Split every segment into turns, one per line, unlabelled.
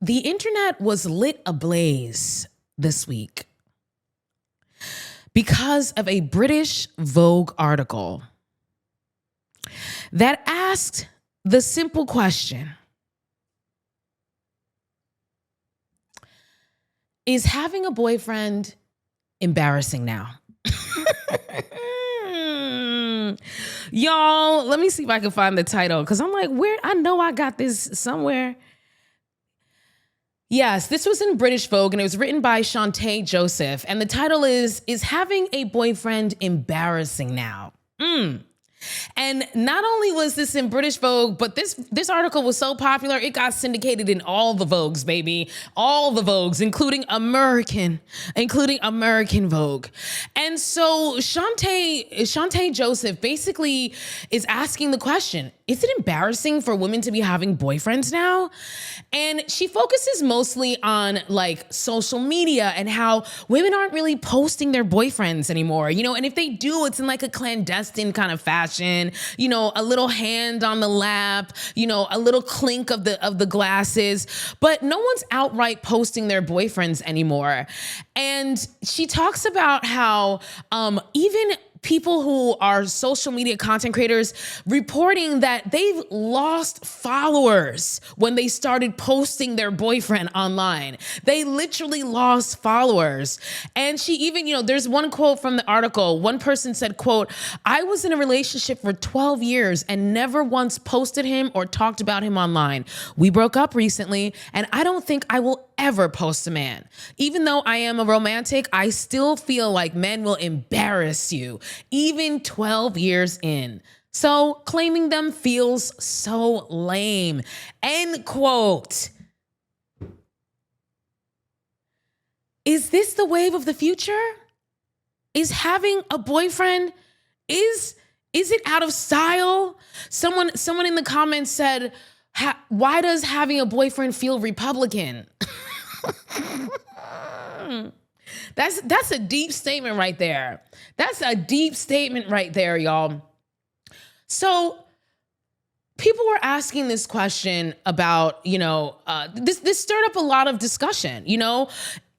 The internet was lit ablaze this week because of a British Vogue article that asked the simple question: is having a boyfriend embarrassing now? Y'all, let me see if I can find the title, because I'm like, where? I know I got this somewhere. Yes, this was in British Vogue, and it was written by Shantae Joseph. And the title is having a boyfriend embarrassing now? And not only was this in British Vogue, but this article was so popular, it got syndicated in all the Vogues, baby. All the Vogues, including American Vogue. And so Shantae Joseph basically is asking the question, is it embarrassing for women to be having boyfriends now? And she focuses mostly on like social media and how women aren't really posting their boyfriends anymore, and if they do, it's in like a clandestine kind of fashion, a little hand on the lap, a little clink of the glasses, but no one's outright posting their boyfriends anymore. And she talks about how even people who are social media content creators reporting that they've lost followers when they started posting their boyfriend online. They literally lost followers. And she even, there's one quote from the article. One person said, quote, "I was in a relationship for 12 years and never once posted him or talked about him online. We broke up recently, and I don't think I will ever post a man. Even though I am a romantic, I still feel like men will embarrass you, even 12 years in. So claiming them feels so lame." End quote. Is this the wave of the future? Is having a boyfriend, is it out of style? Someone in the comments said, why does having a boyfriend feel Republican? That's a deep statement right there. That's a deep statement right there, y'all. So people were asking this question about, this stirred up a lot of discussion,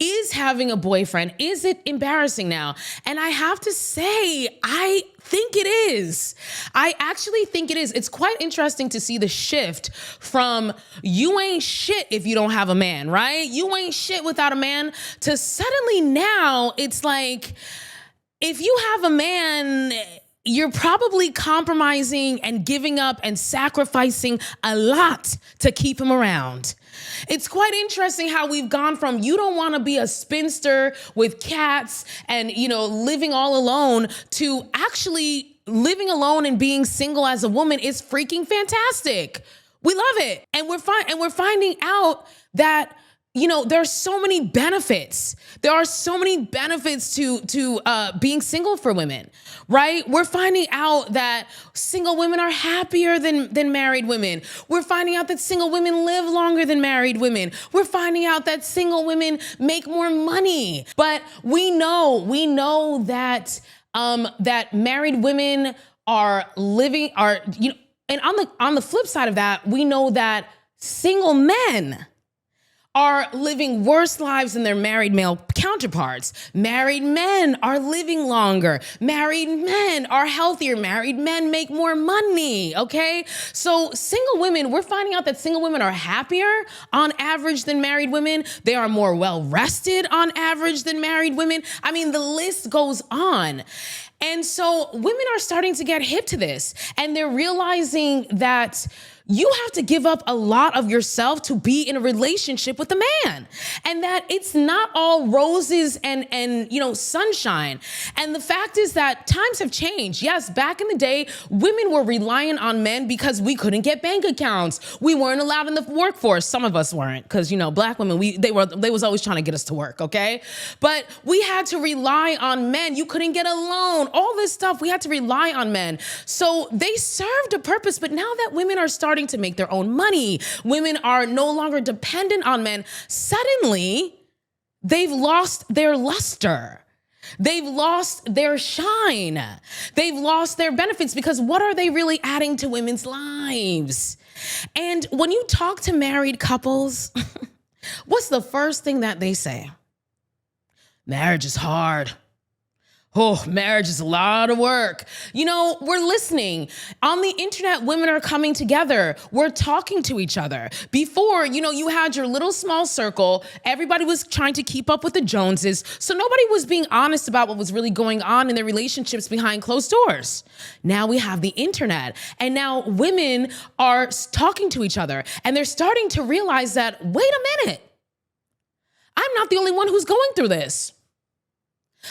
is having a boyfriend, is it embarrassing now? And I have to say, I think it is. I actually think it is. It's quite interesting to see the shift from you ain't shit if you don't have a man, right? You ain't shit without a man, to suddenly now it's like, if you have a man, you're probably compromising and giving up and sacrificing a lot to keep him around. It's quite interesting how we've gone from you don't want to be a spinster with cats and, living all alone, to actually living alone and being single as a woman is freaking fantastic. We love it. And we're finding out that there's so many benefits. There are so many benefits to being single for women, right? We're finding out that single women are happier than married women. We're finding out that single women live longer than married women. We're finding out that single women make more money. But we know that that married women and on the flip side of that, we know that single men are living worse lives than their married male counterparts. Married men are living longer. Married men are healthier. Married men make more money, okay? So single women, we're finding out that single women are happier on average than married women. They are more well-rested on average than married women. I mean, the list goes on. And so women are starting to get hip to this, and they're realizing that you have to give up a lot of yourself to be in a relationship with a man, and that it's not all roses and sunshine. And the fact is that times have changed. Yes, back in the day, women were reliant on men because we couldn't get bank accounts. We weren't allowed in the workforce. Some of us weren't, because black women, they was always trying to get us to work, okay? But we had to rely on men. You couldn't get a loan. All this stuff, we had to rely on men. So they served a purpose, but now that women are starting to make their own money, women are no longer dependent on men, suddenly they've lost their luster. They've lost their shine. They've lost their benefits, because what are they really adding to women's lives? And when you talk to married couples, what's the first thing that they say? Marriage is hard. Oh, marriage is a lot of work. You know, we're listening. On the internet, women are coming together. We're talking to each other. Before, you know, you had your little small circle. Everybody was trying to keep up with the Joneses. So nobody was being honest about what was really going on in their relationships behind closed doors. Now we have the internet. And now women are talking to each other. And they're starting to realize that, wait a minute, I'm not the only one who's going through this.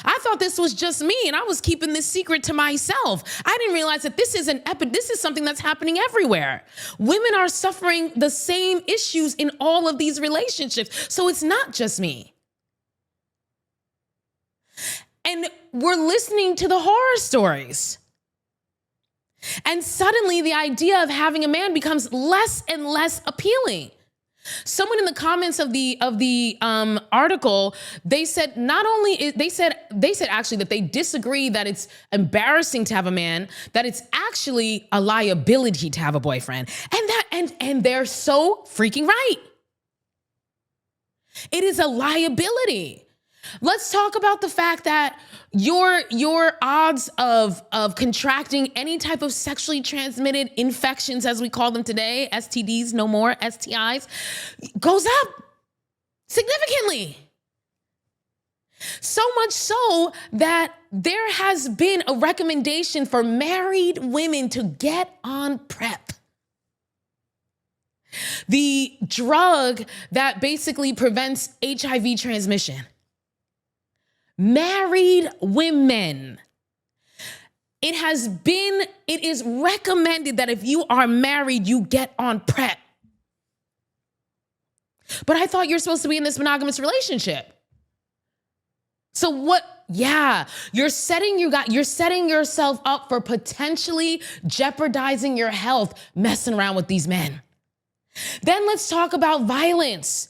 I thought this was just me, and I was keeping this secret to myself. I didn't realize that this is this is something that's happening everywhere. Women are suffering the same issues in all of these relationships. So it's not just me. And we're listening to the horror stories. And suddenly the idea of having a man becomes less and less appealing. Someone in the comments of the article, they said they said actually that they disagree that it's embarrassing to have a man, that it's actually a liability to have a boyfriend, and they're so freaking right. It is a liability. Let's talk about the fact that your odds of contracting any type of sexually transmitted infections, as we call them today, STDs, no more, STIs, goes up significantly. So much so that there has been a recommendation for married women to get on PrEP. The drug that basically prevents HIV transmission. Married women. It is recommended that if you are married, you get on PrEP. But I thought you're supposed to be in this monogamous relationship. So what? Yeah, you're setting yourself up for potentially jeopardizing your health, messing around with these men. Then let's talk about violence.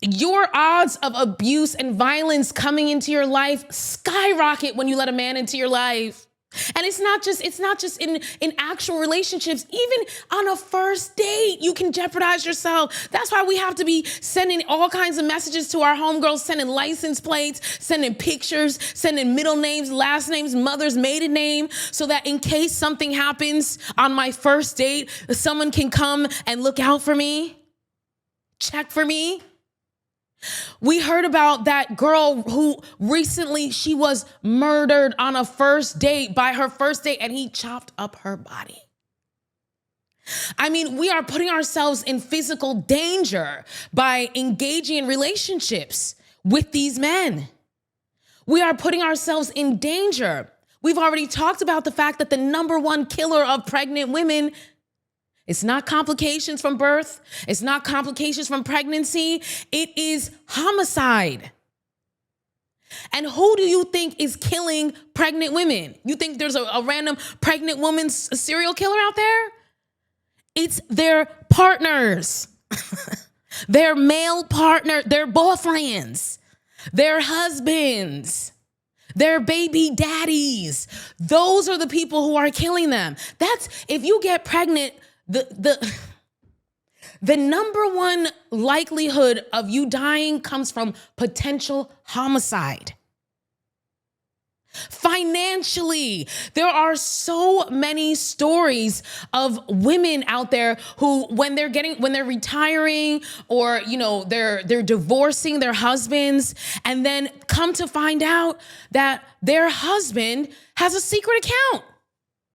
Your odds of abuse and violence coming into your life skyrocket when you let a man into your life. And it's not just in actual relationships. Even on a first date, you can jeopardize yourself. That's why we have to be sending all kinds of messages to our homegirls, sending license plates, sending pictures, sending middle names, last names, mother's maiden name, so that in case something happens on my first date, someone can come and look out for me, check for me. We heard about that girl who recently she was murdered on a first date by her first date, and he chopped up her body. I mean, we are putting ourselves in physical danger by engaging in relationships with these men. We are putting ourselves in danger. We've already talked about the fact that the number one killer of pregnant women, it's not complications from birth. It's not complications from pregnancy. It is homicide. And who do you think is killing pregnant women? You think there's a random pregnant woman's serial killer out there? It's their partners, their male partner, their boyfriends, their husbands, their baby daddies. Those are the people who are killing them. That's, if you get pregnant, the number one likelihood of you dying comes from potential homicide. Financially, there are so many stories of women out there who, when they're retiring, or they're divorcing their husbands, and then come to find out that their husband has a secret account.